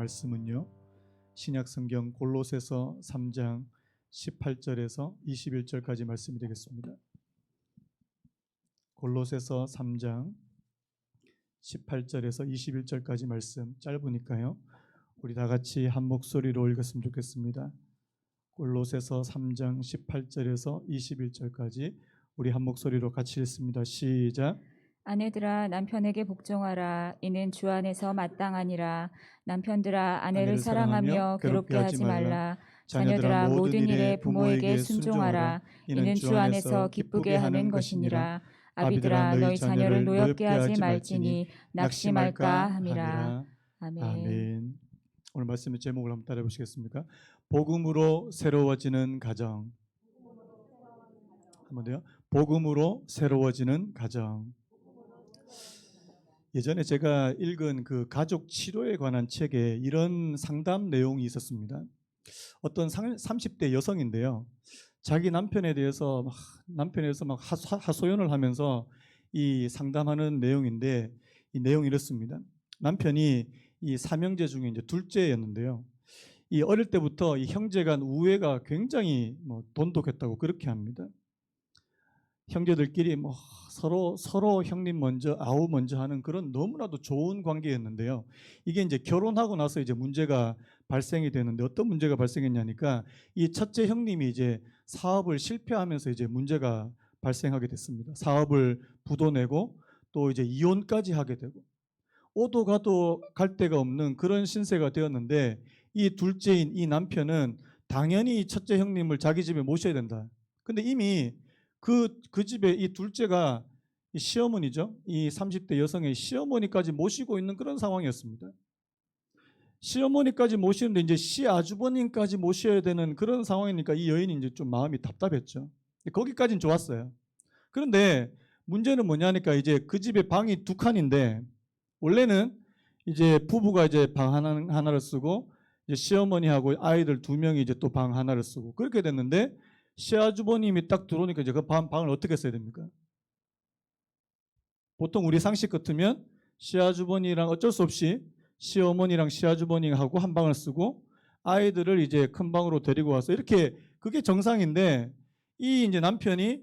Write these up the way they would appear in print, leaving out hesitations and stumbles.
말씀은요, 신약성경 골로새서 3장 18절에서 21절까지 말씀이 되겠습니다. 골로새서 3장 18절에서 21절까지 말씀, 짧으니까요 우리 다 같이 한 목소리로 읽었으면 좋겠습니다. 골로새서 3장 18절에서 21절까지 우리 한 목소리로 같이 읽습니다. 시작. 아내들아 남편에게 복종하라. 이는 주 안에서 마땅하니라. 남편들아 아내를 사랑하며 괴롭게 하지 말라. 자녀들아 모든 일에 부모에게 순종하라. 이는 주 안에서 기쁘게 하는 것이니라. 아비들아 너희 자녀를 노엽게 하지 말지니 낙심할까 함이라. 아멘. 아멘. 오늘 말씀의 제목을 한번 따라해 보시겠습니까? 복음으로 새로워지는 가정. 한번 더요. 복음으로 새로워지는 가정. 예전에 제가 읽은 그 가족 치료에 관한 책에 이런 상담 내용이 있었습니다. 어떤 30대 여성인데요, 자기 남편에 대해서 막 하소연을 하면서 이 상담하는 내용인데, 이 내용이 이렇습니다. 남편이 이 삼형제 중에 이제 둘째였는데요, 이 어릴 때부터 이 형제 간 우애가 굉장히 돈독했다고 그렇게 합니다. 형제들끼리 서로 형님 먼저 아우 먼저 하는 그런 너무나도 좋은 관계였는데요. 이게 이제 결혼하고 나서 이제 문제가 발생이 되는데, 어떤 문제가 발생했냐니까 이 첫째 형님이 이제 사업을 실패하면서 이제 문제가 발생하게 됐습니다. 사업을 부도내고 또 이제 이혼까지 하게 되고 오도 가도 갈 데가 없는 그런 신세가 되었는데, 이 둘째인 이 남편은 당연히 첫째 형님을 자기 집에 모셔야 된다. 근데 이미 그 집에 이 둘째가 이 시어머니죠. 이 30대 여성의 시어머니까지 모시고 있는 그런 상황이었습니다. 시어머니까지 모시는데 이제 시아주버님까지 모셔야 되는 그런 상황이니까 이 여인이 이제 좀 마음이 답답했죠. 거기까지는 좋았어요. 그런데 문제는 뭐냐니까 이제 그 집에 방이 2칸인데, 원래는 이제 부부가 이제 방 하나를 쓰고 이제 시어머니하고 아이들 2명이 이제 또 방 하나를 쓰고 그렇게 됐는데, 시아주버님이 딱 들어오니까 이제 그 방을 어떻게 써야 됩니까? 보통 우리 상식 같으면 시아주버니랑 어쩔 수 없이 시어머니랑 시아주버니하고 한 방을 쓰고 아이들을 이제 큰 방으로 데리고 와서 이렇게, 그게 정상인데, 이 이제 남편이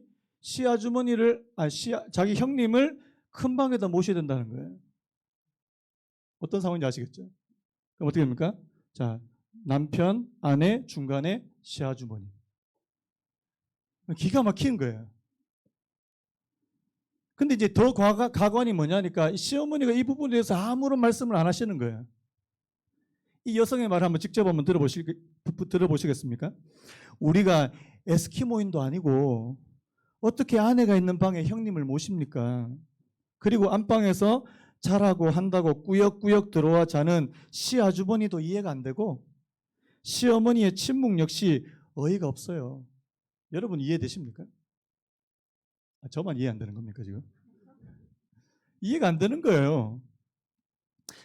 자기 형님을 큰 방에다 모셔야 된다는 거예요. 어떤 상황인지 아시겠죠? 그럼 어떻게 됩니까? 자, 남편, 아내, 중간에 시아주머니. 기가 막히는 거예요. 근데 이제 더 가관이 뭐냐니까 시어머니가 이 부분에 대해서 아무런 말씀을 안 하시는 거예요. 이 여성의 말을 한번 직접 한번 들어보시겠습니까? 우리가 에스키모인도 아니고 어떻게 아내가 있는 방에 형님을 모십니까? 그리고 안방에서 자라고 한다고 꾸역꾸역 들어와 자는 시아주버니도 이해가 안 되고 시어머니의 침묵 역시 어이가 없어요. 여러분 이해되십니까? 저만 이해 안 되는 겁니까 지금? 이해가 안 되는 거예요.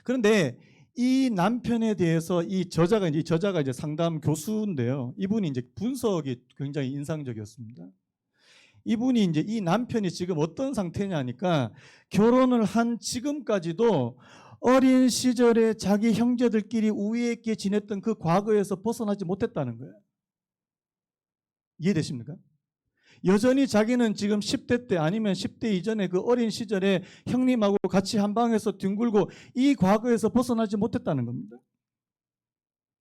그런데 이 남편에 대해서 이 저자가 이제 상담 교수인데요, 이분이 이제 분석이 굉장히 인상적이었습니다. 이분이 이제 이 남편이 지금 어떤 상태냐니까 결혼을 한 지금까지도 어린 시절에 자기 형제들끼리 우애 있게 지냈던 그 과거에서 벗어나지 못했다는 거예요. 이해되십니까? 여전히 자기는 지금 10대 때 아니면 10대 이전에 그 어린 시절에 형님하고 같이 한 방에서 뒹굴고 이 과거에서 벗어나지 못했다는 겁니다.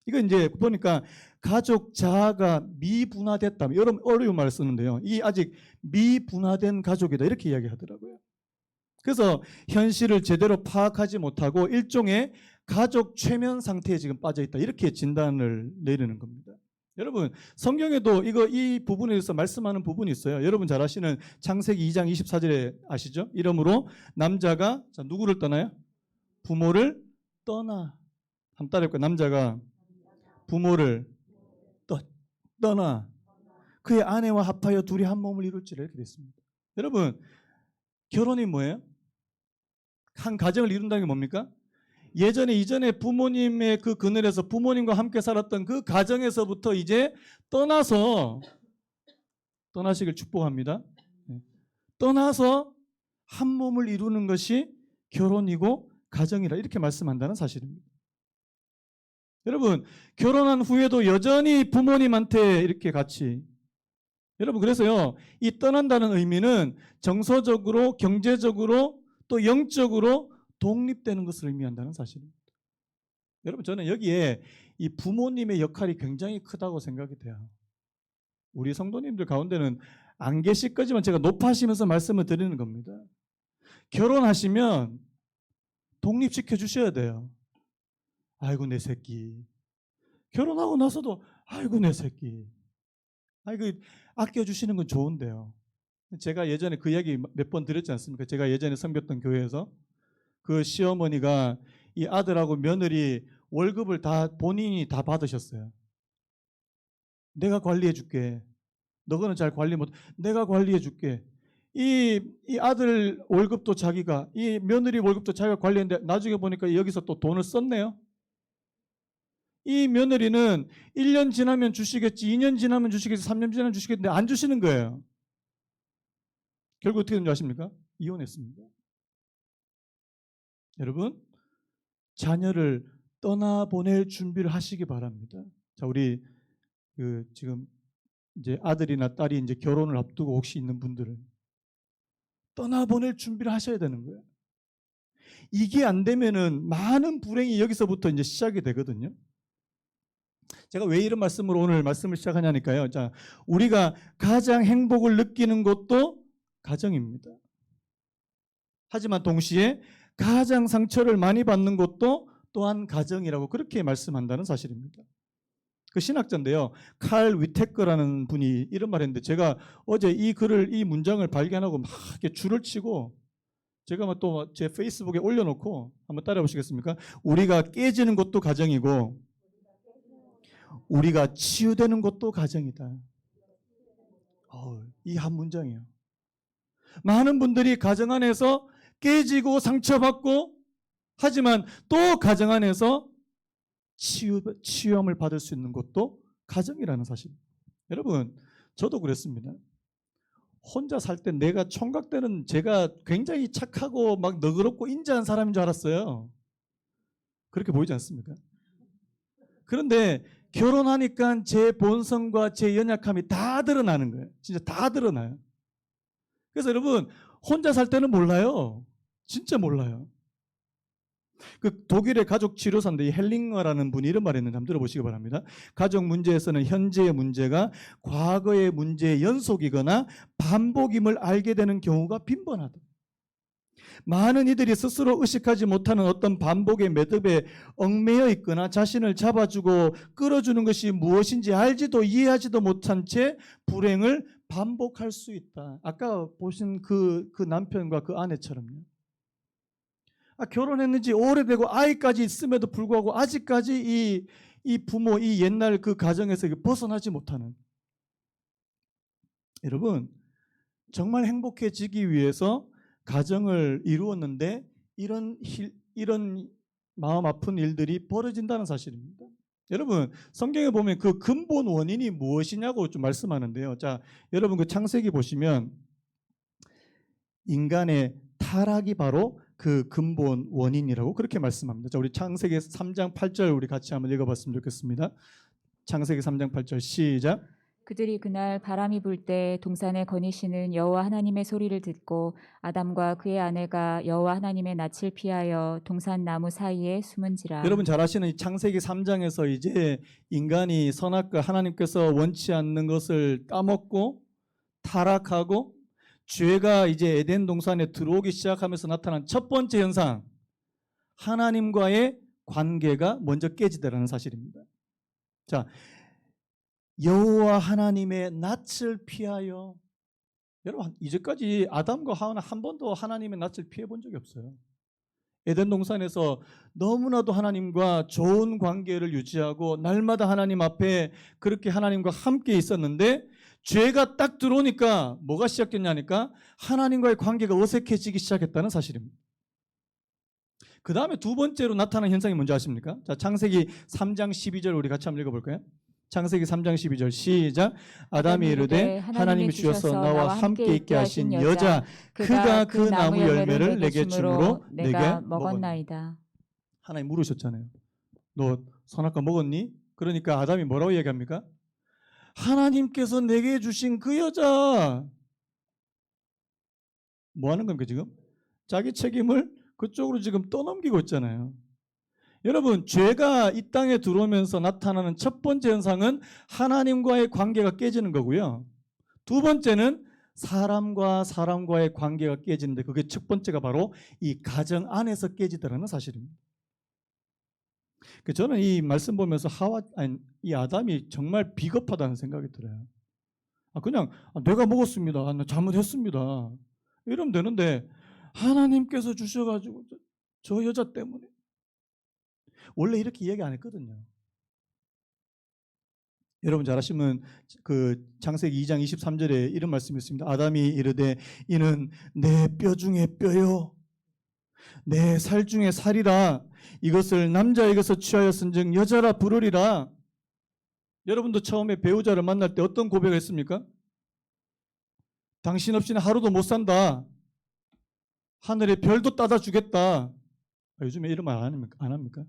이거 이제 보니까 가족 자아가 미분화됐다, 여러 어려운 말을 쓰는데요, 이 아직 미분화된 가족이다 이렇게 이야기하더라고요. 그래서 현실을 제대로 파악하지 못하고 일종의 가족 최면 상태에 지금 빠져 있다 이렇게 진단을 내리는 겁니다. 여러분 성경에도 이 부분에 대해서 말씀하는 부분이 있어요. 여러분 잘 아시는 창세기 2장 24절에 아시죠? 이러므로 남자가 누구를 떠나요? 부모를 떠나. 한번 따라해볼까요? 남자가 부모를 떠나 그의 아내와 합하여 둘이 한 몸을 이룰지라 이렇게 됐습니다. 여러분 결혼이 뭐예요? 한 가정을 이룬다는 게 뭡니까? 이전에 부모님의 그 그늘에서 부모님과 함께 살았던 그 가정에서부터 이제 떠나시길 축복합니다. 떠나서 한 몸을 이루는 것이 결혼이고 가정이라 이렇게 말씀한다는 사실입니다. 여러분, 결혼한 후에도 여전히 부모님한테 이렇게 같이. 여러분, 그래서요, 이 떠난다는 의미는 정서적으로, 경제적으로, 또 영적으로 독립되는 것을 의미한다는 사실입니다. 여러분, 저는 여기에 이 부모님의 역할이 굉장히 크다고 생각이 돼요. 우리 성도님들 가운데는 안 계실 거지만 제가 높아하시면서 말씀을 드리는 겁니다. 결혼하시면 독립시켜 주셔야 돼요. 아이고 내 새끼. 결혼하고 나서도 아이고 내 새끼. 아이고 아껴주시는 건 좋은데요. 제가 예전에 그 이야기 몇 번 드렸지 않습니까? 제가 예전에 섬겼던 교회에서 그 시어머니가 이 아들하고 며느리 월급을 다 본인이 다 받으셨어요. 내가 관리해 줄게. 너거는 잘 관리 못. 내가 관리해 줄게. 이 아들 월급도 자기가, 이 며느리 월급도 자기가 관리했는데 나중에 보니까 여기서 또 돈을 썼네요. 이 며느리는 1년 지나면 주시겠지, 2년 지나면 주시겠지, 3년 지나면 주시겠는데 안 주시는 거예요. 결국 어떻게 된지 아십니까? 이혼했습니다. 여러분, 자녀를 떠나보낼 준비를 하시기 바랍니다. 자, 우리 지금 이제 아들이나 딸이 이제 결혼을 앞두고 혹시 있는 분들은 떠나보낼 준비를 하셔야 되는 거예요. 이게 안 되면은 많은 불행이 여기서부터 이제 시작이 되거든요. 제가 왜 이런 말씀으로 오늘 말씀을 시작하냐니까요. 자, 우리가 가장 행복을 느끼는 것도 가정입니다. 하지만 동시에 가장 상처를 많이 받는 것도 또한 가정이라고 그렇게 말씀한다는 사실입니다. 그 신학자인데요. 칼 위테커라는 분이 이런 말 했는데 제가 어제 이 문장을 발견하고 막 이렇게 줄을 치고 제가 또 제 페이스북에 올려놓고 한번 따라 보시겠습니까? 우리가 깨지는 것도 가정이고 우리가 치유되는 것도 가정이다. 이 한 문장이에요. 많은 분들이 가정 안에서 깨지고 상처받고 하지만 또 가정 안에서 치유함을 받을 수 있는 것도 가정이라는 사실. 여러분, 저도 그랬습니다. 혼자 살 때 내가 총각 때는 제가 굉장히 착하고 막 너그럽고 인자한 사람인 줄 알았어요. 그렇게 보이지 않습니까? 그런데 결혼하니까 제 본성과 제 연약함이 다 드러나는 거예요. 진짜 다 드러나요. 그래서 여러분, 혼자 살 때는 몰라요. 진짜 몰라요. 그 독일의 가족 치료사인데 이 헬링어라는 분이 이런 말을 했는데 한번 들어보시기 바랍니다. 가족 문제에서는 현재의 문제가 과거의 문제의 연속이거나 반복임을 알게 되는 경우가 빈번하다. 많은 이들이 스스로 의식하지 못하는 어떤 반복의 매듭에 얽매여 있거나 자신을 잡아주고 끌어주는 것이 무엇인지 알지도 이해하지도 못한 채 불행을 반복할 수 있다. 아까 보신 그 남편과 그 아내처럼요. 결혼했는지 오래되고 아이까지 있음에도 불구하고 아직까지 이 부모, 이 옛날 그 가정에서 벗어나지 못하는. 여러분, 정말 행복해지기 위해서 가정을 이루었는데 이런 마음 아픈 일들이 벌어진다는 사실입니다. 여러분, 성경에 보면 그 근본 원인이 무엇이냐고 좀 말씀하는데요. 자, 여러분 그 창세기 보시면 인간의 타락이 바로 그 근본 원인이라고 그렇게 말씀합니다. 자, 우리 창세기 3장 8절 우리 같이 한번 읽어봤으면 좋겠습니다. 창세기 3장 8절 시작. 그들이 그날 바람이 불 때 동산에 거니시는 여호와 하나님의 소리를 듣고 아담과 그의 아내가 여호와 하나님의 낯을 피하여 동산 나무 사이에 숨은지라. 여러분 잘 아시는 이 창세기 3장에서 이제 인간이 선악과 하나님께서 원치 않는 것을 까먹고 타락하고 죄가 이제 에덴 동산에 들어오기 시작하면서 나타난 첫 번째 현상, 하나님과의 관계가 먼저 깨지더라는 사실입니다. 자, 여호와 하나님의 낯을 피하여. 여러분, 이제까지 아담과 하와는 한 번도 하나님의 낯을 피해 본 적이 없어요. 에덴 동산에서 너무나도 하나님과 좋은 관계를 유지하고 날마다 하나님 앞에 그렇게 하나님과 함께 있었는데 죄가 딱 들어오니까 뭐가 시작됐냐니까 하나님과의 관계가 어색해지기 시작했다는 사실입니다. 그 다음에 두 번째로 나타난 현상이 뭔지 아십니까? 자, 창세기 3장 12절 우리 같이 한번 읽어볼까요? 창세기 3장 12절 시작. 아담이 이르되 하나님이 주셔서 나와 함께 있게 하신 여자 그가 그 나무 열매를 내게 주므로 내가 먹었나이다. 하나님 물으셨잖아요. 너 선악과 먹었니? 그러니까 아담이 뭐라고 얘기합니까? 하나님께서 내게 주신 그 여자. 뭐 하는 겁니까 지금? 자기 책임을 그쪽으로 지금 떠넘기고 있잖아요. 여러분, 죄가 이 땅에 들어오면서 나타나는 첫 번째 현상은 하나님과의 관계가 깨지는 거고요. 두 번째는 사람과 사람과의 관계가 깨지는데, 그게 첫 번째가 바로 이 가정 안에서 깨지더라는 사실입니다. 저는 이 말씀 보면서 이 아담이 정말 비겁하다는 생각이 들어요. 그냥 내가 먹었습니다. 나 잘못했습니다. 이러면 되는데 하나님께서 주셔가지고 저 여자 때문에. 원래 이렇게 이야기 안 했거든요. 여러분 잘 아시면 그 창세기 2장 23절에 이런 말씀이 있습니다. 아담이 이르되 이는 내 뼈 중에 뼈요 내 살 중에 살이라 이것을 남자에게서 취하였은즉 여자라 부르리라. 여러분도 처음에 배우자를 만날 때 어떤 고백을 했습니까? 당신 없이는 하루도 못 산다. 하늘의 별도 따다 주겠다. 요즘에 이런 말 안 합니까?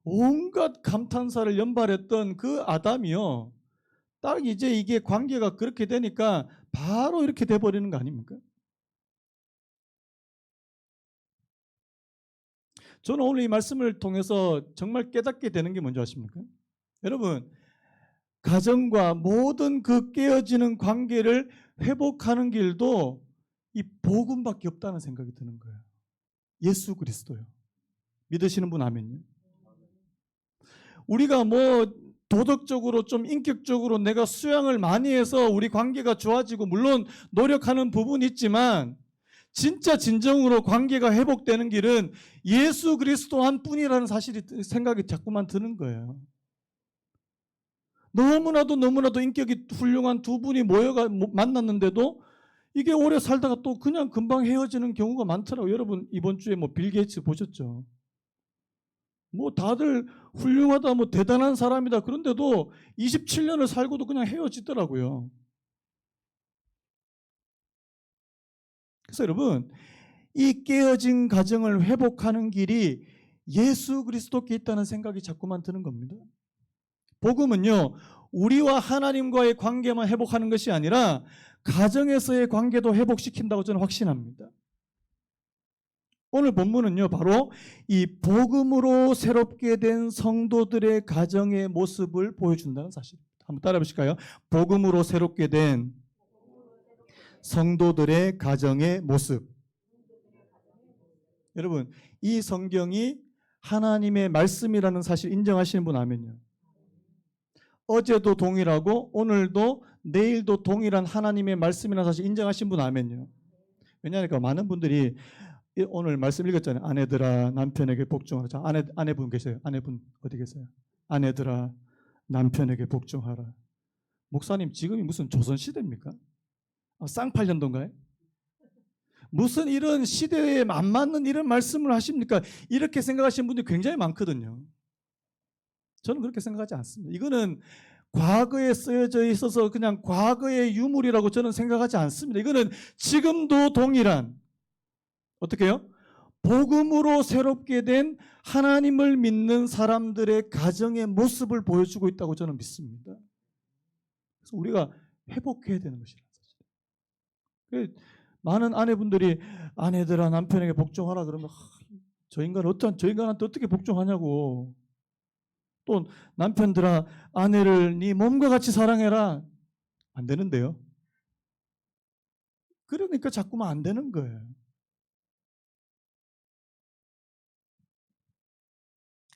온갖 감탄사를 연발했던 그 아담이요, 딱 이제 이게 관계가 그렇게 되니까 바로 이렇게 돼버리는 거 아닙니까? 저는 오늘 이 말씀을 통해서 정말 깨닫게 되는 게 뭔지 아십니까? 여러분, 가정과 모든 그 깨어지는 관계를 회복하는 길도 이 복음밖에 없다는 생각이 드는 거예요. 예수 그리스도요. 믿으시는 분 아멘요. 우리가 뭐 도덕적으로 좀 인격적으로 내가 수양을 많이 해서 우리 관계가 좋아지고 물론 노력하는 부분이 있지만 진짜 진정으로 관계가 회복되는 길은 예수 그리스도 한 뿐이라는 생각이 자꾸만 드는 거예요. 너무나도 인격이 훌륭한 두 분이 만났는데도 이게 오래 살다가 또 그냥 금방 헤어지는 경우가 많더라고요. 여러분 이번 주에 뭐 빌 게이츠 보셨죠? 뭐 다들 훌륭하다, 뭐 대단한 사람이다. 그런데도 27년을 살고도 그냥 헤어지더라고요. 그래서 여러분, 이 깨어진 가정을 회복하는 길이 예수 그리스도께 있다는 생각이 자꾸만 드는 겁니다. 복음은요, 우리와 하나님과의 관계만 회복하는 것이 아니라 가정에서의 관계도 회복시킨다고 저는 확신합니다. 오늘 본문은요, 바로 이 복음으로 새롭게 된 성도들의 가정의 모습을 보여준다는 사실입니다. 한번 따라해 보실까요? 복음으로 새롭게 된 성도들의 가정의 모습. 여러분, 이 성경이 하나님의 말씀이라는 사실 인정하시는 분 아멘요. 어제도 동일하고 오늘도 내일도 동일한 하나님의 말씀이라는 사실 인정하신 분 아멘요. 왜냐하니까 많은 분들이 오늘 말씀 읽었잖아요. 아내들아 남편에게 복종하라. 자, 아내분 계세요? 아내분 어디 계세요? 아내들아 남편에게 복종하라. 목사님 지금이 무슨 조선시대입니까? 쌍팔년도인가요? 무슨 이런 시대에 안 맞는 이런 말씀을 하십니까? 이렇게 생각하시는 분들이 굉장히 많거든요. 저는 그렇게 생각하지 않습니다. 이거는 과거에 쓰여져 있어서 그냥 과거의 유물이라고 저는 생각하지 않습니다. 이거는 지금도 동일한, 어떻게 해요? 복음으로 새롭게 된 하나님을 믿는 사람들의 가정의 모습을 보여주고 있다고 저는 믿습니다. 그래서 우리가 회복해야 되는 것이라는 사실. 많은 아내분들이 아내들아 남편에게 복종하라 그러면 저 인간한테 어떻게 복종하냐고. 또 남편들아 아내를 네 몸과 같이 사랑해라. 안 되는데요. 그러니까 자꾸만 안 되는 거예요.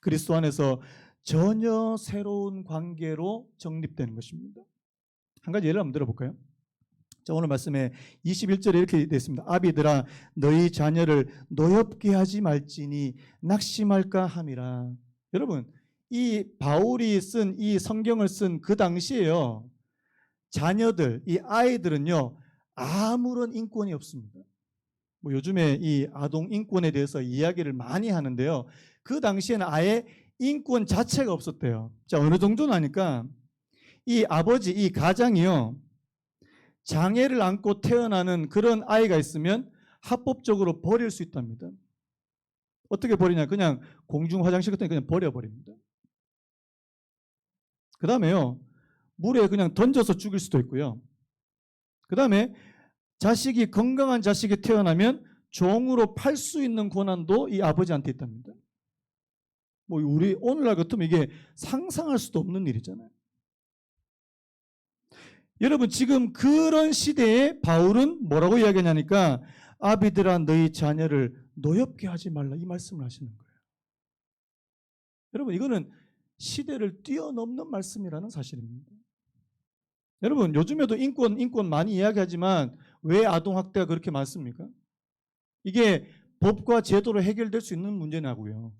그리스도 안에서 전혀 새로운 관계로 정립되는 것입니다. 한 가지 예를 한번 들어볼까요? 자, 오늘 말씀에 21절에 이렇게 되어 있습니다. 아비들아 너희 자녀를 노엽게 하지 말지니 낙심할까 함이라. 여러분, 이 바울이 쓴 이 성경을 쓴 그 당시에요, 자녀들, 이 아이들은요 아무런 인권이 없습니다. 뭐 요즘에 이 아동 인권에 대해서 이야기를 많이 하는데요, 그 당시에는 아예 인권 자체가 없었대요. 자, 어느 정도나니까 이 아버지, 이 가장이요, 장애를 안고 태어나는 그런 아이가 있으면 합법적으로 버릴 수 있답니다. 어떻게 버리냐? 그냥 공중 화장실 같은 데 그냥 버려버립니다. 그 다음에요, 물에 그냥 던져서 죽일 수도 있고요. 그 다음에 건강한 자식이 태어나면 종으로 팔 수 있는 권한도 이 아버지한테 있답니다. 뭐 우리 오늘날 같으면 이게 상상할 수도 없는 일이잖아요. 여러분, 지금 그런 시대에 바울은 뭐라고 이야기하냐니까 아비들아 너희 자녀를 노엽게 하지 말라, 이 말씀을 하시는 거예요. 여러분, 이거는 시대를 뛰어넘는 말씀이라는 사실입니다. 여러분, 요즘에도 인권 많이 이야기하지만 왜 아동학대가 그렇게 많습니까? 이게 법과 제도로 해결될 수 있는 문제냐고요.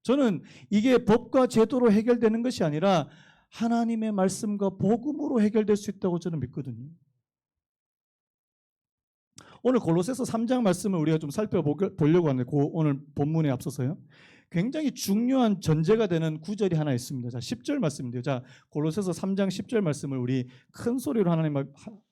저는 이게 법과 제도로 해결되는 것이 아니라 하나님의 말씀과 복음으로 해결될 수 있다고 저는 믿거든요. 오늘 골로새서 3장 말씀을 우리가 좀 살펴보려고 하는데, 오늘 본문에 앞서서요, 굉장히 중요한 전제가 되는 구절이 하나 있습니다. 자, 10절 말씀인데요. 자, 골로새서 3장 10절 말씀을 우리 큰 소리로 하나님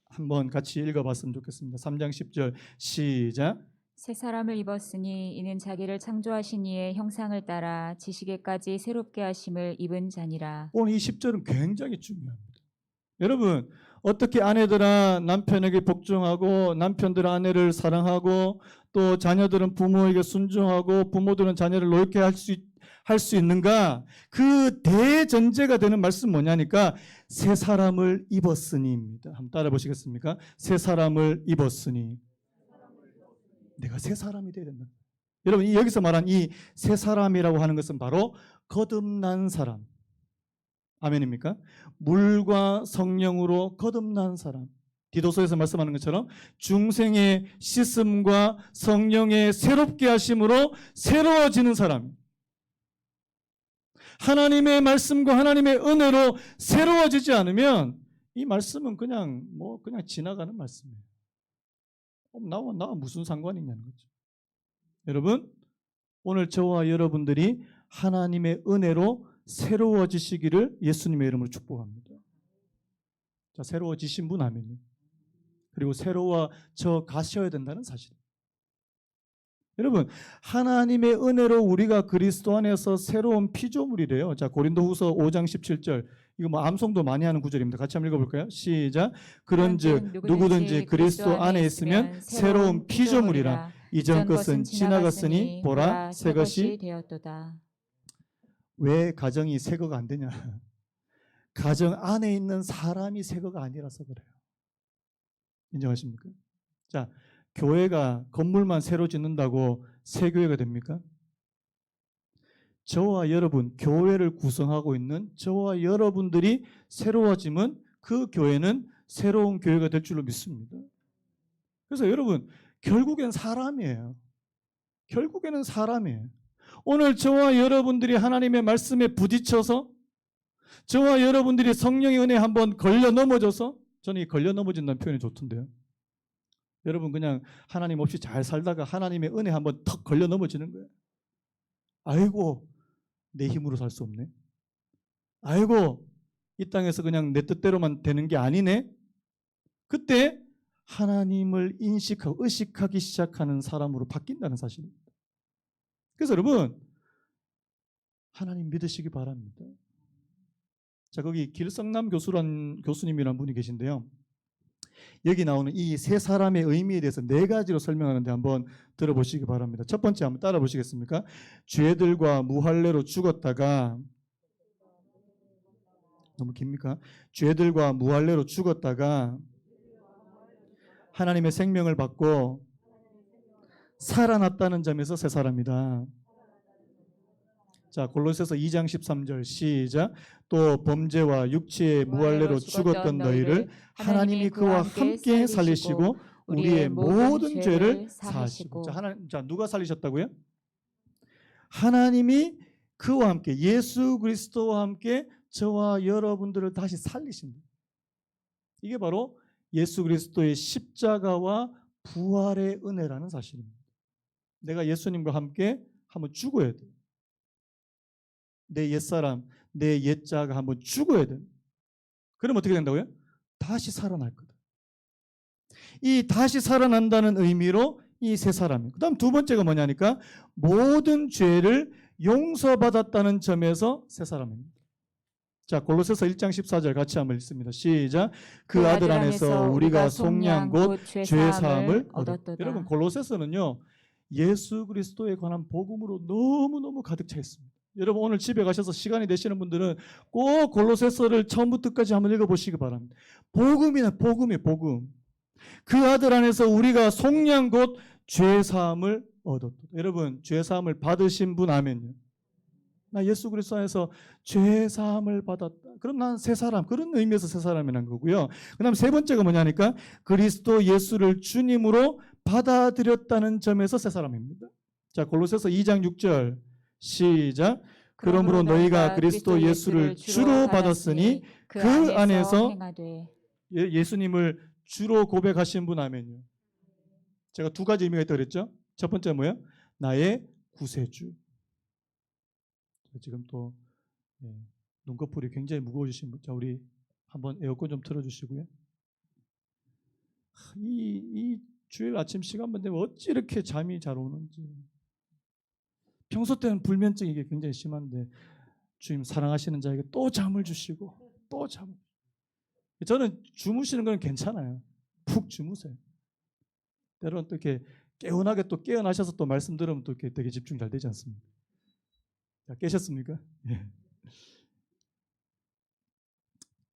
한번 같이 읽어봤으면 좋겠습니다. 3장 10절 시작. 새 사람을 입었으니 이는 자기를 창조하신 이의 형상을 따라 지식에까지 새롭게 하심을 입은 자니라. 오늘 이 10절은 굉장히 중요합니다. 여러분, 어떻게 아내들아 남편에게 복종하고 남편들은 아내를 사랑하고 또 자녀들은 부모에게 순종하고 부모들은 자녀를 노엽게 할 수 있는가? 그 대전제가 되는 말씀 뭐냐니까 새 사람을 입었으니입니다. 한번 따라 보시겠습니까? 새 사람을 입었으니. 내가 새 사람이 되어야 된다. 여러분, 여기서 말한 이 새 사람이라고 하는 것은 바로 거듭난 사람. 아멘입니까? 물과 성령으로 거듭난 사람. 디도서에서 말씀하는 것처럼 중생의 씻음과 성령의 새롭게 하심으로 새로워지는 사람. 하나님의 말씀과 하나님의 은혜로 새로워지지 않으면 이 말씀은 그냥 지나가는 말씀이에요. 나와 무슨 상관이 있냐는 거죠. 여러분, 오늘 저와 여러분들이 하나님의 은혜로 새로워지시기를 예수님의 이름으로 축복합니다. 자, 새로워지신 분 아멘요. 그리고 새로워져 가셔야 된다는 사실. 여러분, 하나님의 은혜로 우리가 그리스도 안에서 새로운 피조물이래요. 자, 고린도후서 5장 17절. 이거 뭐 암송도 많이 하는 구절입니다. 같이 한번 읽어볼까요? 시작. 그런즉 누구든지 그리스도 안에 있으면 새로운 피조물이라. 이전 것은 지나갔으니 보라 새 것이 되었도다. 왜 가정이 새거가 안 되냐? 가정 안에 있는 사람이 새거가 아니라서 그래요. 인정하십니까? 자, 교회가 건물만 새로 짓는다고 새 교회가 됩니까? 저와 여러분, 교회를 구성하고 있는 저와 여러분들이 새로워지면 그 교회는 새로운 교회가 될 줄로 믿습니다. 그래서 여러분, 결국엔 사람이에요. 결국에는 사람이에요. 오늘 저와 여러분들이 하나님의 말씀에 부딪혀서 저와 여러분들이 성령의 은혜에 한번 걸려 넘어져서, 저는 이 걸려 넘어진다는 표현이 좋던데요. 여러분, 그냥 하나님 없이 잘 살다가 하나님의 은혜 한번 턱 걸려 넘어지는 거예요. 아이고, 내 힘으로 살 수 없네. 아이고, 이 땅에서 그냥 내 뜻대로만 되는 게 아니네. 그때 하나님을 인식하고 의식하기 시작하는 사람으로 바뀐다는 사실입니다. 그래서 여러분, 하나님 믿으시기 바랍니다. 자, 거기 길성남 교수님이라는 분이 계신데요. 여기 나오는 이 세 사람의 의미에 대해서 4가지로 설명하는데 한번 들어보시기 바랍니다. 첫 번째 한번 따라 보시겠습니까? 죄들과 무할례로 죽었다가, 너무 깁니까? 죄들과 무할례로 죽었다가 하나님의 생명을 받고 살아났다는 점에서 새 사람이다. 자, 골로새서 2장 13절 시작. 또 범죄와 육체의 무할례로 죽었던 너희를 하나님이 그와 함께 살리시고 우리의 모든 죄를 사하시고. 자, 누가 살리셨다고요? 하나님이 그와 함께, 예수 그리스도와 함께 저와 여러분들을 다시 살리신다. 이게 바로 예수 그리스도의 십자가와 부활의 은혜라는 사실입니다. 내가 예수님과 함께 한번 죽어야 돼. 내 옛사람, 내 옛자가 한번 죽어야 돼. 그럼 어떻게 된다고요? 다시 살아날 거다. 이 다시 살아난다는 의미로 이 세 사람이에요. 그 다음 두 번째가 뭐냐니까 모든 죄를 용서받았다는 점에서 세 사람입니다. 자, 골로새서 1장 14절 같이 한번 읽습니다. 시작. 그 아들 안에서 우리가 속량 곧 죄사함을 얻었다. 여러분, 골로새서는요 예수 그리스도에 관한 복음으로 너무너무 가득 차 있습니다. 여러분, 오늘 집에 가셔서 시간이 되시는 분들은 꼭 골로새서를 처음부터 끝까지 한번 읽어보시기 바랍니다. 복음이나 복음이에요. 복음. 그 아들 안에서 우리가 속량 곧 죄사함을 얻었다. 여러분, 죄사함을 받으신 분 아멘요. 나 예수 그리스도 안에서 죄사함을 받았다. 그럼 난 새 사람, 그런 의미에서 새 사람이라는 거고요. 그 다음 세 번째가 뭐냐니까 그리스도 예수를 주님으로 받아들였다는 점에서 새 사람입니다. 자, 골로새서 2장 6절 시작. 그러므로 너희가 그리스도 예수를 주로 받았으니 그 안에서 예수님을 주로 고백하신 분 아멘요. 제가 두 가지 의미가 있다고 그랬죠. 첫 번째 뭐예요? 나의 구세주. 지금 또 눈꺼풀이 굉장히 무거워지신 분. 자, 우리 한번 에어컨 좀 틀어주시고요. 이 주일 아침 시간만 되면 어찌 이렇게 잠이 잘 오는지. 평소 때는 불면증이 이게 굉장히 심한데 주님 사랑하시는 자에게 또 잠을 주시고 또 잠을. 저는 주무시는 건 괜찮아요. 푹 주무세요. 때로는 또 이렇게 개운하게 또 깨어나셔서 또 말씀 들으면 또 이렇게 되게 집중 잘 되지 않습니까? 자, 깨셨습니까? 예.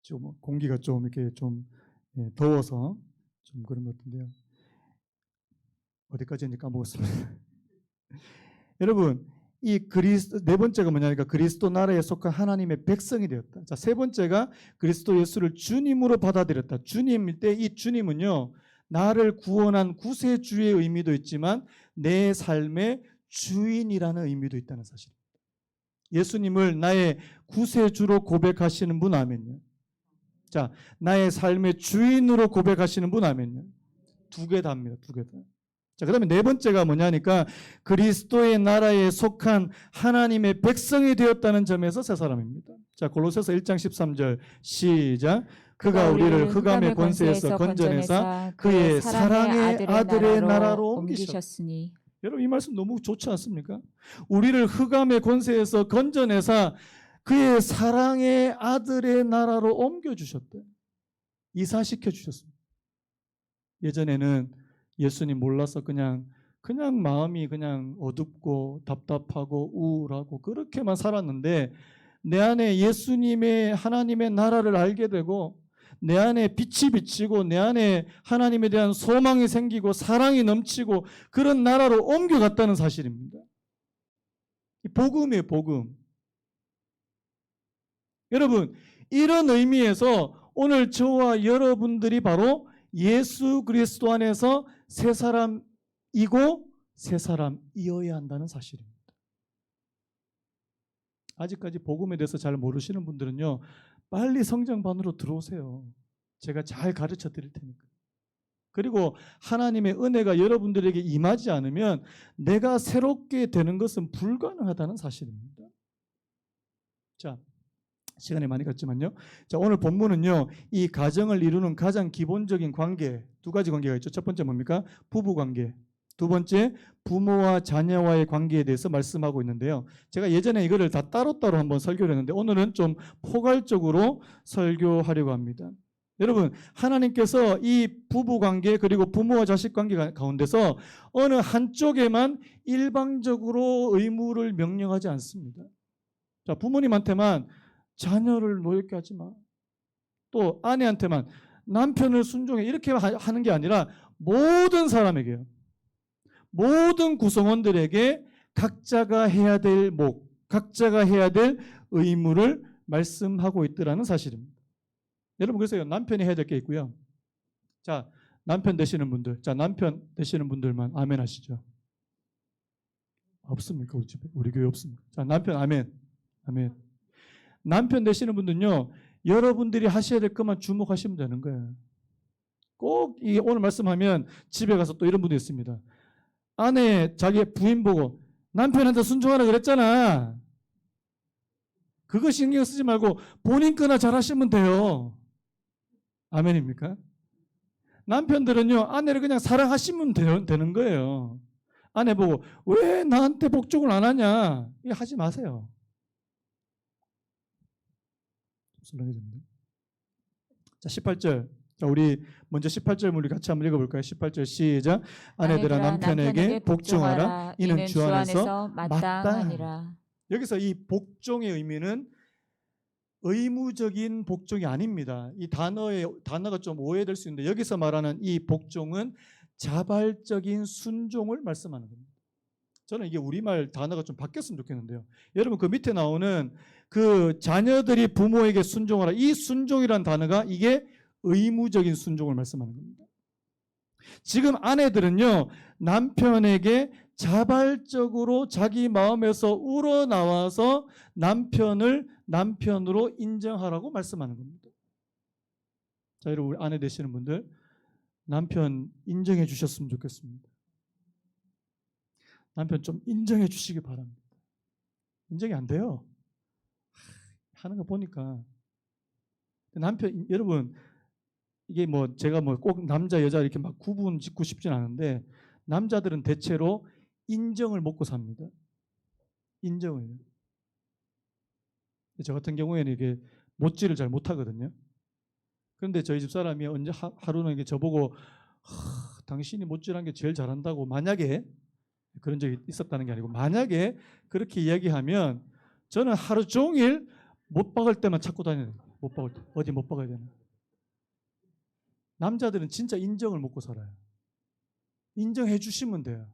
좀 공기가 좀 이렇게 좀 더워서 좀 그런 것 같은데요. 어디까지인지 까먹었습니다. 여러분, 이 그리스도 네 번째가 뭐냐니까 그리스도 나라에 속한 하나님의 백성이 되었다. 자, 세 번째가 그리스도 예수를 주님으로 받아들였다. 주님일 때 이 주님은요, 나를 구원한 구세주의 의미도 있지만 내 삶의 주인이라는 의미도 있다는 사실입니다. 예수님을 나의 구세주로 고백하시는 분 아멘요. 자, 나의 삶의 주인으로 고백하시는 분 아멘요. 두 개 다입니다. 두 개 다. 자, 그 다음에 네 번째가 뭐냐니까 그리스도의 나라에 속한 하나님의 백성이 되었다는 점에서 새 사람입니다. 자, 골로새서 1장 13절 시작. 그가 우리를 흑암의 권세에서 건져내사 그의 사랑의 아들의 나라로 옮기셨으니. 여러분, 이 말씀 너무 좋지 않습니까? 우리를 흑암의 권세에서 건져내사 그의 사랑의 아들의 나라로 옮겨주셨대. 이사시켜 주셨습니다. 예전에는 예수님 몰라서 그냥 마음이 그냥 어둡고 답답하고 우울하고 그렇게만 살았는데 내 안에 예수님의 하나님의 나라를 알게 되고 내 안에 빛이 비치고 내 안에 하나님에 대한 소망이 생기고 사랑이 넘치고 그런 나라로 옮겨갔다는 사실입니다. 복음이에요, 복음. 여러분, 이런 의미에서 오늘 저와 여러분들이 바로 예수 그리스도 안에서 새 사람이고 새 사람이어야 한다는 사실입니다. 아직까지 복음에 대해서 잘 모르시는 분들은요, 빨리 성경반으로 들어오세요. 제가 잘 가르쳐 드릴 테니까. 그리고 하나님의 은혜가 여러분들에게 임하지 않으면 내가 새롭게 되는 것은 불가능하다는 사실입니다. 자, 시간이 많이 갔지만요. 자, 오늘 본문은요, 이 가정을 이루는 가장 기본적인 관계, 두 가지 관계가 있죠. 첫 번째 뭡니까? 부부 관계. 두 번째, 부모와 자녀와의 관계에 대해서 말씀하고 있는데요. 제가 예전에 이거를 다 따로따로 한번 설교를 했는데 오늘은 좀 포괄적으로 설교하려고 합니다. 여러분, 하나님께서 이 부부 관계 그리고 부모와 자식 관계 가운데서 어느 한쪽에만 일방적으로 의무를 명령하지 않습니다. 자, 부모님한테만 자녀를 노엽게 하지 마. 또 아내한테만 남편을 순종해. 이렇게 하는 게 아니라 모든 사람에게요. 모든 구성원들에게 각자가 해야 될 목, 각자가 해야 될 의무를 말씀하고 있더라는 사실입니다. 여러분, 그래서 남편이 해야 될 게 있고요. 자, 남편 되시는 분들, 자, 남편 되시는 분들만 아멘 하시죠. 없습니까? 우리 집에? 우리 교회 없습니까? 자, 남편 아멘. 아멘. 남편 되시는 분들은요, 여러분들이 하셔야 될 것만 주목하시면 되는 거예요. 꼭 이 오늘 말씀하면 집에 가서 또 이런 분도 있습니다. 아내 자기 부인 보고 남편한테 순종하라 그랬잖아. 그거 신경 쓰지 말고 본인 거나 잘 하시면 돼요. 아멘입니까? 남편들은요, 아내를 그냥 사랑하시면 되는 거예요. 아내 보고 왜 나한테 복종을 안 하냐? 이거 하지 마세요. 자, 18절. 자, 우리 먼저 18절 우리 같이 한번 읽어볼까요? 18절 시작. 아내들아 남편에게 복종하라. 이는 주 안에서 마땅하니라. 여기서 이 복종의 의미는 의무적인 복종이 아닙니다. 이 단어가 좀 오해될 수 있는데 여기서 말하는 이 복종은 자발적인 순종을 말씀하는 겁니다. 저는 이게 우리말 단어가 좀 바뀌었으면 좋겠는데요. 여러분 그 밑에 나오는 그 자녀들이 부모에게 순종하라. 이 순종이라는 단어가 이게 의무적인 순종을 말씀하는 겁니다. 지금 아내들은요, 남편에게 자발적으로 자기 마음에서 우러나와서 남편을 남편으로 인정하라고 말씀하는 겁니다. 자, 여러분 우리 아내 되시는 분들 남편 인정해 주셨으면 좋겠습니다. 남편 좀 인정해 주시기 바랍니다. 인정이 안 돼요. 하는 거 보니까 남편 여러분 이게 뭐 제가 뭐 꼭 남자 여자 이렇게 막 구분 짓고 싶진 않은데 남자들은 대체로 인정을 먹고 삽니다. 인정을. 저 같은 경우에는 이게 못질을 잘 못하거든요. 그런데 저희 집 사람이 언제 하루는 이게 저보고 당신이 못질한 게 제일 잘한다고 만약에 그런 적이 있었다는 게 아니고 만약에 그렇게 이야기하면 저는 하루 종일 못 박을 때만 찾고 다녀요. 못 박을 때 어디 못 박아야 되나. 남자들은 진짜 인정을 먹고 살아요. 인정해 주시면 돼요.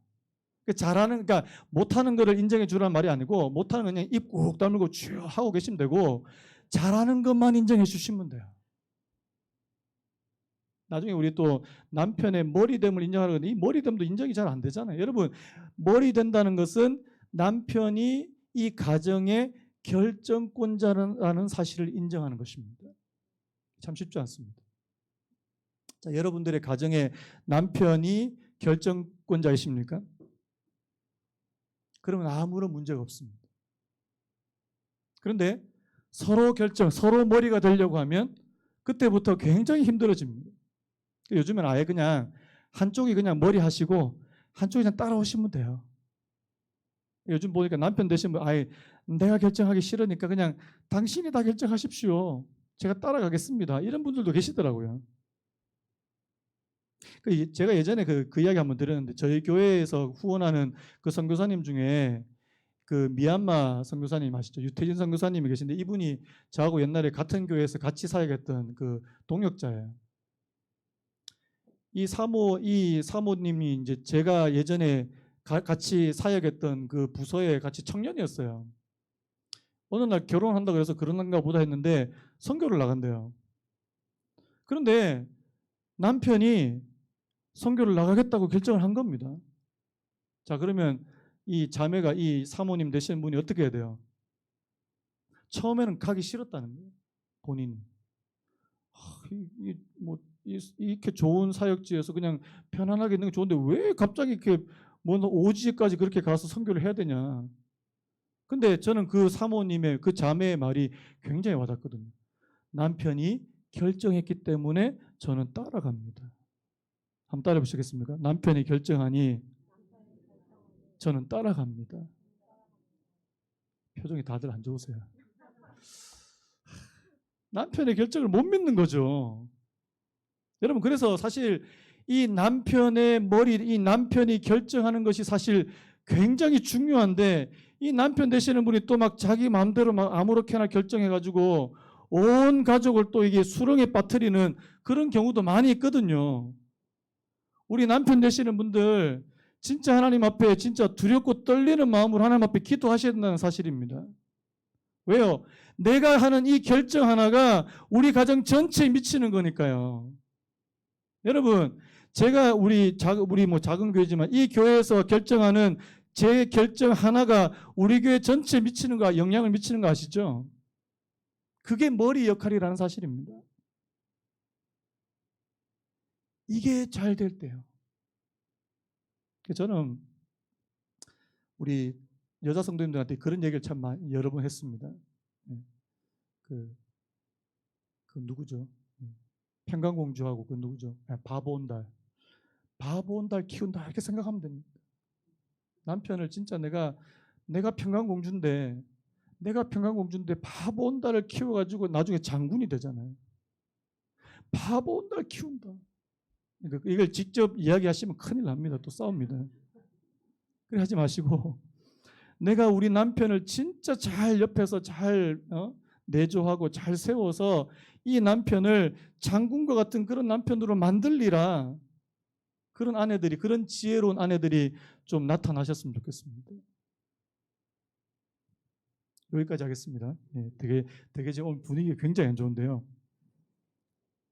그러니까 못하는 거를 인정해 주라는 말이 아니고 못하는 건 그냥 입 꾹 다물고 쭉 하고 계시면 되고 잘하는 것만 인정해 주시면 돼요. 나중에 우리 또 남편의 머리됨을 인정하려고 하는데 이 머리됨도 인정이 잘 안 되잖아요. 여러분 머리 된다는 것은 남편이 이 가정의 결정권자라는 사실을 인정하는 것입니다. 참 쉽지 않습니다. 자, 여러분들의 가정에 남편이 결정권자이십니까? 그러면 아무런 문제가 없습니다. 그런데 서로 머리가 되려고 하면 그때부터 굉장히 힘들어집니다. 요즘엔 아예 그냥 한쪽이 그냥 머리 하시고 한쪽이 그냥 따라오시면 돼요. 요즘 보니까 남편 되신 분 아예 내가 결정하기 싫으니까 그냥 당신이 다 결정하십시오. 제가 따라가겠습니다. 이런 분들도 계시더라고요. 제가 예전에 그 이야기 한번 들었는데 저희 교회에서 후원하는 그 선교사님 중에 그 미얀마 선교사님 아시죠? 유태진 선교사님이 계신데 이분이 저하고 옛날에 같은 교회에서 같이 사역했던 그 동역자예요. 이 사모님이 이제 제가 예전에 같이 사역했던 그 부서에 같이 청년이었어요. 어느 날 결혼한다고 해서 그런가 보다 했는데 선교를 나간대요. 그런데 남편이 선교를 나가겠다고 결정을 한 겁니다. 자, 그러면 이 자매가 이 사모님 되시는 분이 어떻게 해야 돼요? 처음에는 가기 싫었다는 거예요. 본인이. 이렇게 좋은 사역지에서 그냥 편안하게 있는 게 좋은데 왜 갑자기 이렇게 오지까지 그렇게 가서 선교를 해야 되냐. 근데 저는 그 사모님의 그 자매의 말이 굉장히 와닿거든요. 남편이 결정했기 때문에 저는 따라갑니다. 한번 따라 보시겠습니까? 남편이 결정하니 저는 따라갑니다. 표정이 다들 안 좋으세요. 남편의 결정을 못 믿는 거죠. 여러분 그래서 사실 이 남편이 결정하는 것이 사실 굉장히 중요한데 이 남편 되시는 분이 또 막 자기 마음대로 막 아무렇게나 결정해가지고 온 가족을 또 이게 수렁에 빠뜨리는 그런 경우도 많이 있거든요. 우리 남편 되시는 분들 진짜 하나님 앞에 진짜 두렵고 떨리는 마음으로 하나님 앞에 기도하셔야 된다는 사실입니다. 왜요? 내가 하는 이 결정 하나가 우리 가정 전체에 미치는 거니까요. 여러분, 제가 우리 작은 교회지만 이 교회에서 결정하는 제 결정 하나가 우리 교회 전체에 미치는 거, 영향을 미치는 거 아시죠? 그게 머리 역할이라는 사실입니다. 이게 잘 될 때요. 저는 우리 여자 성도님들한테 그런 얘기를 참 많이 여러 번 했습니다. 그 누구죠? 평강공주하고 그 누구죠? 바보 온달. 바보 온달 키운다 이렇게 생각하면 됩니다. 남편을 진짜 내가 평강공주인데 바보 온달을 키워가지고 나중에 장군이 되잖아요. 바보 온달 키운다. 그러니까 이걸 직접 이야기하시면 큰일 납니다. 또 싸웁니다. 그래 하지 마시고 내가 우리 남편을 진짜 잘 옆에서 잘 내조하고 잘 세워서 이 남편을 장군과 같은 그런 남편으로 만들리라. 그런 아내들이, 그런 지혜로운 아내들이 좀 나타나셨으면 좋겠습니다. 여기까지 하겠습니다. 되게 지금 오늘 분위기가 굉장히 안 좋은데요.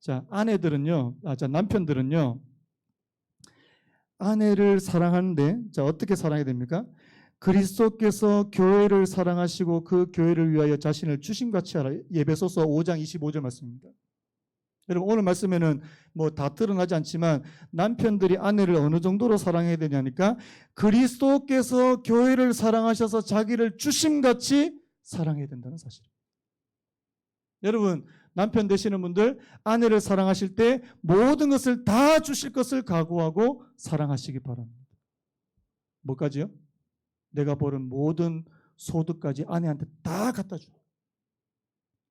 자, 남편들은요, 아내를 사랑하는데, 자, 어떻게 사랑해야 됩니까? 그리스도께서 교회를 사랑하시고 그 교회를 위하여 자신을 주심같이 하라. 에베소서 5장 25절 말씀입니다. 여러분 오늘 말씀에는 뭐 다 드러나지 않지만 남편들이 아내를 어느 정도로 사랑해야 되냐니까 그리스도께서 교회를 사랑하셔서 자기를 주심같이 사랑해야 된다는 사실입니다. 여러분 남편 되시는 분들 아내를 사랑하실 때 모든 것을 다 주실 것을 각오하고 사랑하시기 바랍니다. 뭐까지요? 내가 벌은 모든 소득까지 아내한테 다 갖다 줘.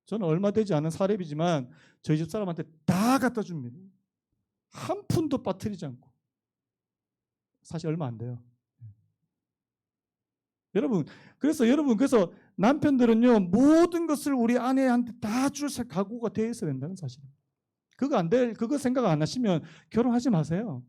저는 얼마 되지 않은 사례비지만 저희 집 사람한테 다 갖다 줍니다. 한 푼도 빠뜨리지 않고. 사실 얼마 안 돼요. 그래서 남편들은요 모든 것을 우리 아내한테 다 줄 각오가 되어 있어야 된다는 사실입니다. 그거 생각 안 하시면 결혼하지 마세요.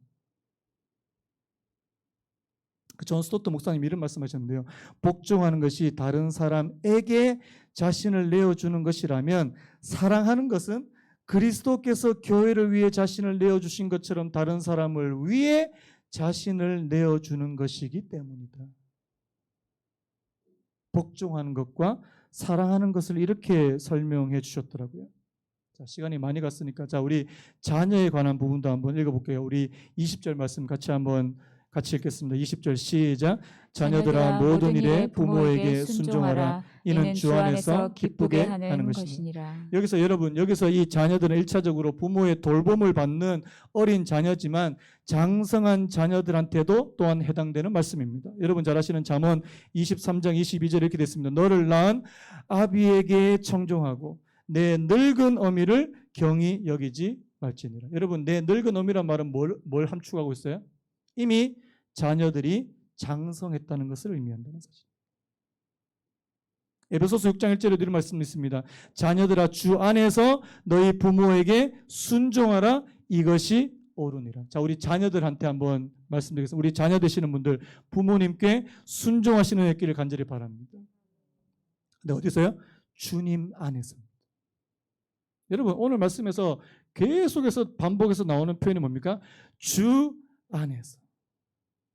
존 스토트 목사님 이런 말씀하셨는데요. 복종하는 것이 다른 사람에게 자신을 내어주는 것이라면 사랑하는 것은 그리스도께서 교회를 위해 자신을 내어주신 것처럼 다른 사람을 위해 자신을 내어주는 것이기 때문이다. 복종하는 것과 사랑하는 것을 이렇게 설명해 주셨더라고요. 자, 시간이 많이 갔으니까 우리 자녀에 관한 부분도 한번 읽어볼게요. 우리 20절 말씀 같이 읽겠습니다. 20절 시작. 자녀들아 모든 일에 부모에게 순종하라. 이는 주 안에서 기쁘게 하는 것이니라. 여기서 이 자녀들은 1차적으로 부모의 돌봄을 받는 어린 자녀지만 장성한 자녀들한테도 또한 해당되는 말씀입니다. 여러분 잘 아시는 잠언 23장 22절 이렇게 됐습니다. 너를 낳은 아비에게 청종하고 내 늙은 어미를 경히 여기지 말지니라. 여러분 내 늙은 어미란 말은 뭘 함축하고 있어요? 이미 자녀들이 장성했다는 것을 의미한다는 사실. 에베소서 6장 1절에 이런 말씀이 있습니다. 자녀들아 주 안에서 너희 부모에게 순종하라. 이것이 옳으니라. 자, 우리 자녀들한테 한번 말씀드리겠습니다. 우리 자녀 되시는 분들 부모님께 순종하시는 있기를 간절히 바랍니다. 근데 어디서요? 주님 안에서. 여러분 오늘 말씀에서 계속해서 반복해서 나오는 표현이 뭡니까? 주 안에서.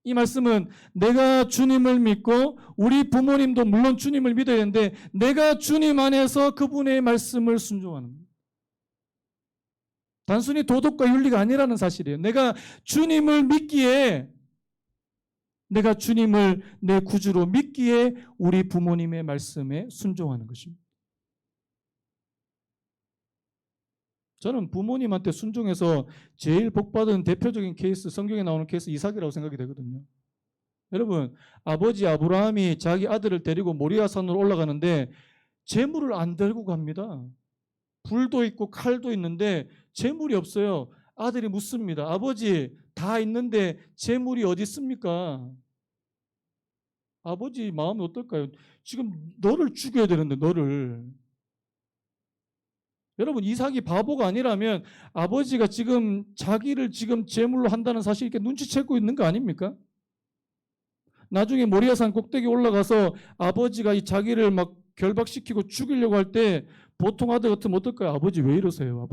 이 말씀은 내가 주님을 믿고 우리 부모님도 물론 주님을 믿어야 되는데 내가 주님 안에서 그분의 말씀을 순종하는 겁니다. 단순히 도덕과 윤리가 아니라는 사실이에요. 내가 주님을 믿기에 내가 주님을 내 구주로 믿기에 우리 부모님의 말씀에 순종하는 것입니다. 저는 부모님한테 순종해서 제일 복받은 대표적인 케이스, 성경에 나오는 케이스 이삭이라고 생각이 되거든요. 여러분, 아버지 아브라함이 자기 아들을 데리고 모리아 산으로 올라가는데 재물을 안 들고 갑니다. 불도 있고 칼도 있는데 재물이 없어요. 아들이 묻습니다. 아버지 다 있는데 재물이 어디 있습니까? 아버지 마음이 어떨까요? 지금 너를 죽여야 되는데 너를. 여러분 이삭이 바보가 아니라면 아버지가 지금 자기를 지금 제물로 한다는 사실 이렇게 눈치채고 있는 거 아닙니까? 나중에 모리아산 꼭대기 올라가서 아버지가 이 자기를 막 결박시키고 죽이려고 할 때 보통 아들 같으면 어떨까요? 아버지 왜 이러세요?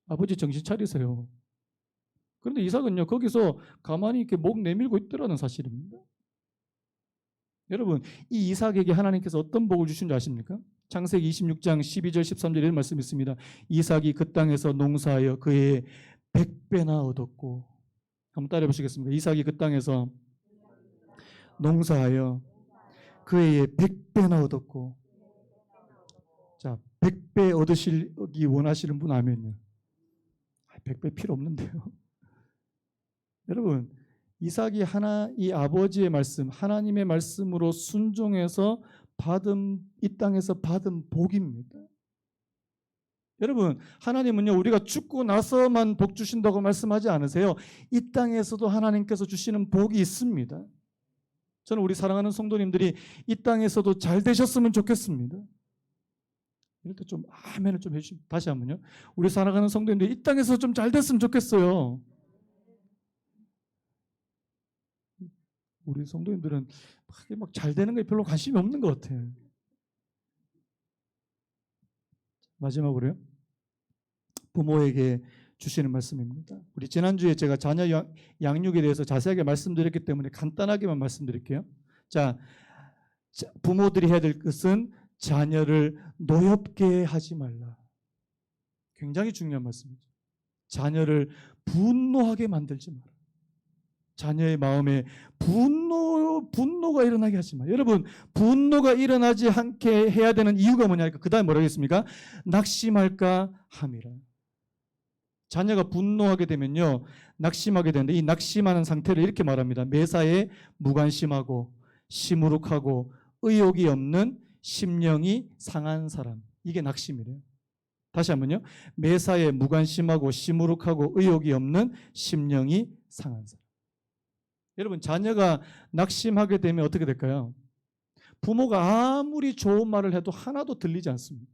아버지 정신 차리세요. 그런데 이삭은요 거기서 가만히 이렇게 목 내밀고 있더라는 사실입니다. 여러분 이 이삭에게 하나님께서 어떤 복을 주신 줄 아십니까? 창세기 26장 12절 13절 이런 말씀이 있습니다. 이삭이 그 땅에서 농사하여 그의 100배나 얻었고. 한번 따라해 보시겠습니다. 이삭이 그 땅에서 농사하여 그의 100배나 얻었고. 자, 100배 얻으시기 원하시는 분 아멘요. 100배 필요 없는데요. 여러분, 이삭이 이 아버지의 말씀, 하나님의 말씀으로 순종해서 이 땅에서 받은 복입니다. 여러분, 하나님은요, 우리가 죽고 나서만 복 주신다고 말씀하지 않으세요. 이 땅에서도 하나님께서 주시는 복이 있습니다. 저는 우리 사랑하는 성도님들이 이 땅에서도 잘 되셨으면 좋겠습니다. 이럴 때 좀 아멘을 좀 해주시면, 다시 한번요. 우리 사랑하는 성도님들이 이 땅에서 좀 잘 됐으면 좋겠어요. 우리 성도님들은 막 잘 되는 거에 별로 관심이 없는 것 같아요. 마지막으로요. 부모에게 주시는 말씀입니다. 우리 지난주에 제가 자녀 양육에 대해서 자세하게 말씀드렸기 때문에 간단하게만 말씀드릴게요. 자, 부모들이 해야 될 것은 자녀를 노엽게 하지 말라. 굉장히 중요한 말씀이죠. 자녀를 분노하게 만들지 마라. 자녀의 마음에 분노가 일어나게 하지 마. 여러분, 분노가 일어나지 않게 해야 되는 이유가 뭐냐? 그 다음에 뭐라고 했습니까? 낙심할까 함이라. 자녀가 분노하게 되면요, 낙심하게 되는데, 이 낙심하는 상태를 이렇게 말합니다. 매사에 무관심하고 시무룩하고 의욕이 없는 심령이 상한 사람. 이게 낙심이래요. 다시 한번요. 매사에 무관심하고 시무룩하고 의욕이 없는 심령이 상한 사람. 여러분, 자녀가 낙심하게 되면 어떻게 될까요? 부모가 아무리 좋은 말을 해도 하나도 들리지 않습니다.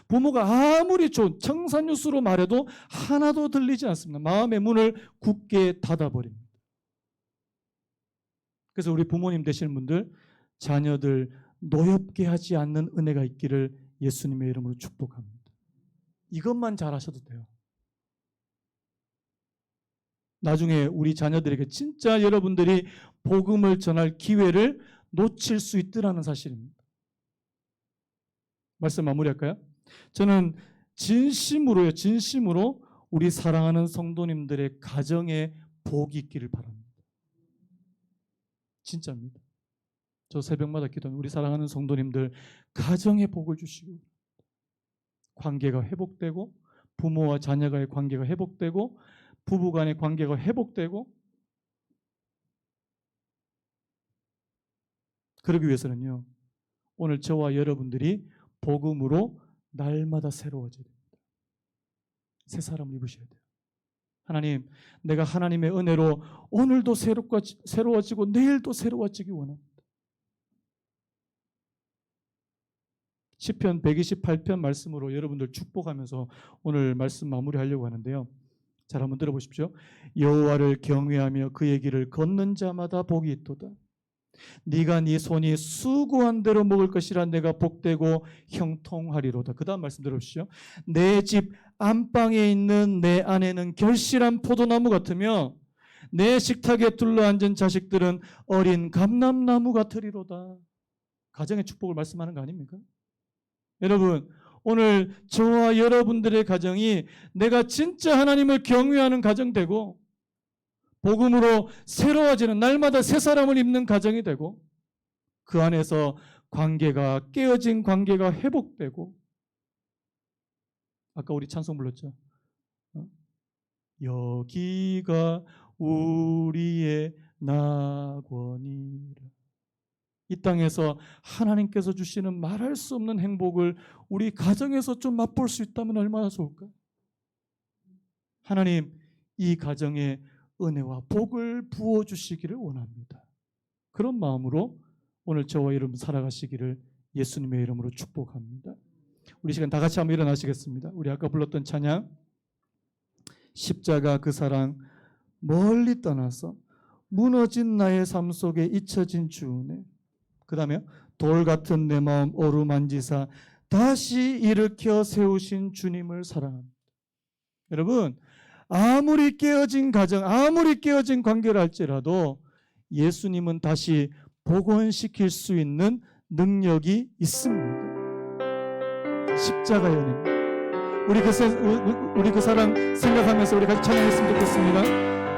부모가 아무리 좋은 청산유수로 말해도 하나도 들리지 않습니다. 마음의 문을 굳게 닫아버립니다. 그래서 우리 부모님 되시는 분들, 자녀들 노엽게 하지 않는 은혜가 있기를 예수님의 이름으로 축복합니다. 이것만 잘하셔도 돼요. 나중에 우리 자녀들에게 진짜 여러분들이 복음을 전할 기회를 놓칠 수 있더라는 사실입니다. 말씀 마무리할까요? 저는 진심으로 우리 사랑하는 성도님들의 가정에 복이 있기를 바랍니다. 진짜입니다. 저 새벽마다 기도하는 우리 사랑하는 성도님들 가정에 복을 주시고, 관계가 회복되고, 부모와 자녀가의 관계가 회복되고, 부부 간의 관계가 회복되고, 그러기 위해서는요, 오늘 저와 여러분들이 복음으로 날마다 새로워져야 됩니다. 새 사람을 입으셔야 돼요. 하나님, 내가 하나님의 은혜로 오늘도 새로워지고 내일도 새로워지기 원합니다. 시편 128편 말씀으로 여러분들 축복하면서 오늘 말씀 마무리하려고 하는데요. 잘 한번 들어보십시오. 여호와를 경외하며 그의 길을 걷는 자마다 복이 있도다. 네가 네 손이 수고한 대로 먹을 것이라. 내가 복되고 형통하리로다. 그 다음 말씀 들어보시죠. 내 집 안방에 있는 내 아내는 결실한 포도나무 같으며 내 식탁에 둘러앉은 자식들은 어린 감람나무 같으리로다. 가정의 축복을 말씀하는 거 아닙니까? 여러분, 오늘 저와 여러분들의 가정이 내가 진짜 하나님을 경외하는 가정 되고, 복음으로 새로워지는 날마다 새 사람을 입는 가정이 되고, 그 안에서 깨어진 관계가 회복되고, 아까 우리 찬송 불렀죠. 여기가 우리의 낙원이라. 이 땅에서 하나님께서 주시는 말할 수 없는 행복을 우리 가정에서 좀 맛볼 수 있다면 얼마나 좋을까? 하나님, 이 가정에 은혜와 복을 부어주시기를 원합니다. 그런 마음으로 오늘 저와 여러분 살아가시기를 예수님의 이름으로 축복합니다. 우리 시간 다 같이 한번 일어나시겠습니다. 우리 아까 불렀던 찬양, 십자가 그 사랑 멀리 떠나서 무너진 나의 삶 속에 잊혀진 주 은혜, 그 다음에 돌 같은 내 마음 어루만지사 다시 일으켜 세우신 주님을 사랑합니다. 여러분, 아무리 깨어진 가정, 아무리 깨어진 관계를 할지라도 예수님은 다시 복원시킬 수 있는 능력이 있습니다. 십자가의 은혜입니다. 우리 그 사랑 생각하면서 우리 같이 찬양했으면 좋겠습니다.